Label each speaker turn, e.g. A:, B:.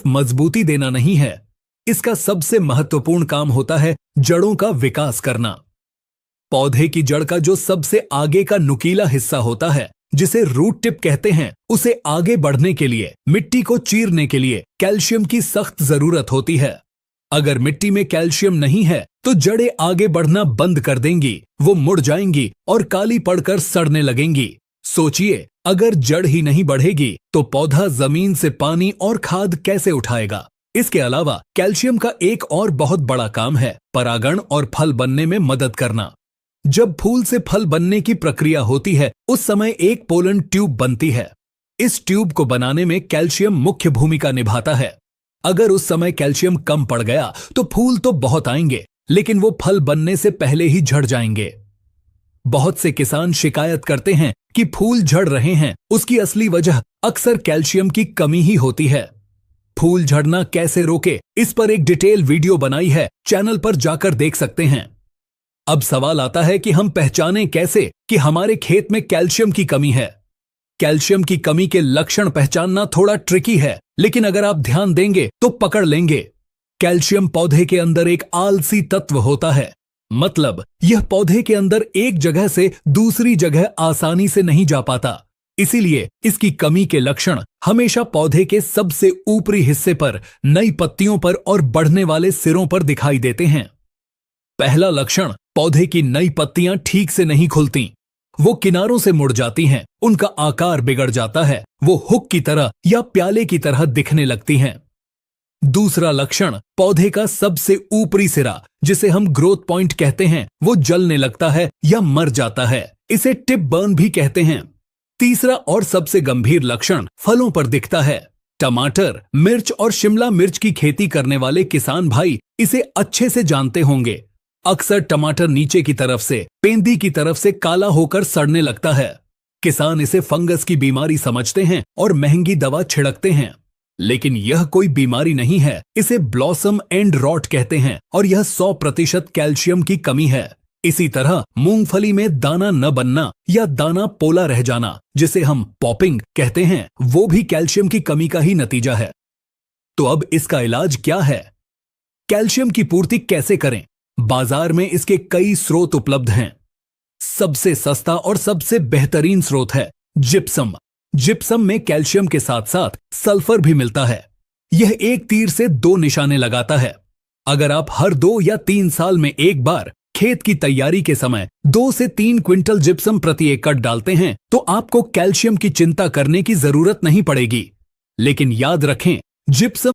A: सिर्फ मजबूती देना नहीं है, इसका सबसे महत्वपूर्ण काम होता है जड़ों का विकास करना। पौधे की जड़ का जो सबसे आगे का नुकीला हिस्सा होता है, जिसे रूट टिप कहते हैं, उसे आगे बढ़ने के लिए, मिट्टी को चीरने के लिए कैल्शियम की सख्त जरूरत होती है। अगर मिट्टी में कैल्शियम नहीं है तो जड़ें आगे बढ़ना बंद कर देंगी, वो मुड़ जाएंगी और काली पड़कर सड़ने लगेंगी। सोचिए, अगर जड़ ही नहीं बढ़ेगी तो पौधा जमीन से पानी और खाद कैसे उठाएगा। इसके अलावा कैल्शियम का एक और बहुत बड़ा काम है परागण और फल बनने में मदद करना। जब फूल से फल बनने की प्रक्रिया होती है, उस समय एक पोलन ट्यूब बनती है। इस ट्यूब को बनाने में कैल्शियम मुख्य भूमिका निभाता है। अगर उस समय कैल्शियम कम पड़ गया तो फूल तो बहुत आएंगे, लेकिन वो फल बनने से पहले ही झड़ जाएंगे। बहुत से किसान शिकायत करते हैं कि फूल झड़ रहे हैं, उसकी असली वजह अक्सर कैल्शियम की कमी ही होती है। फूल झड़ना कैसे रोके, इस पर एक डिटेल वीडियो बनाई है, चैनल पर जाकर देख सकते हैं। अब सवाल आता है कि हम पहचानें कैसे कि हमारे खेत में कैल्शियम की कमी है। कैल्शियम की कमी के लक्षण पहचानना थोड़ा ट्रिकी है, लेकिन अगर आप ध्यान देंगे तो पकड़ लेंगे। कैल्शियम पौधे के अंदर एक आलसी तत्व होता है, मतलब यह पौधे के अंदर एक जगह से दूसरी जगह आसानी से नहीं जा पाता। इसीलिए इसकी कमी के लक्षण हमेशा पौधे के सबसे ऊपरी हिस्से पर, नई पत्तियों पर और बढ़ने वाले सिरों पर दिखाई देते हैं। पहला लक्षण, पौधे की नई पत्तियां ठीक से नहीं खुलती, वो किनारों से मुड़ जाती हैं, उनका आकार बिगड़ जाता है, वो हुक की तरह या प्याले की तरह दिखने लगती हैं। दूसरा लक्षण, पौधे का सबसे ऊपरी सिरा, जिसे हम ग्रोथ पॉइंट कहते हैं, वो जलने लगता है या मर जाता है। इसे टिप बर्न भी कहते हैं। तीसरा और सबसे गंभीर लक्षण फलों पर दिखता है। टमाटर, मिर्च और शिमला मिर्च की खेती करने वाले किसान भाई इसे अच्छे से जानते होंगे। अक्सर टमाटर नीचे की तरफ से, पेंदी की तरफ से काला होकर सड़ने लगता है। किसान इसे फंगस की बीमारी समझते हैं और महंगी दवा छिड़कते हैं, लेकिन यह कोई बीमारी नहीं है, इसे ब्लॉसम एंड रॉट कहते हैं और यह 100% कैल्शियम की कमी है। इसी तरह मूंगफली में दाना न बनना या दाना पोला रह जाना, जिसे हम पॉपिंग कहते हैं, वो भी कैल्शियम की कमी का ही नतीजा है। तो अब इसका इलाज क्या है? कैल्शियम की पूर्ति कैसे करें? बाजार में इसके कई स्रोत उपलब्ध हैं। सबसे सस्ता और सबसे बेहतरीन स्रोत है जिप्सम। जिप्सम में कैल्शियम के साथ साथ सल्फर भी मिलता है। यह एक तीर से 2 निशाने लगाता है। अगर आप हर 2 या 3 साल में एक बार खेत की तैयारी के समय 2 से 3 क्विंटल जिप्सम प्रति एकड़ डालते हैं तो आपको कैल्शियम की चिंता करने की जरूरत नहीं पड़ेगी। लेकिन याद रखें, जिप्सम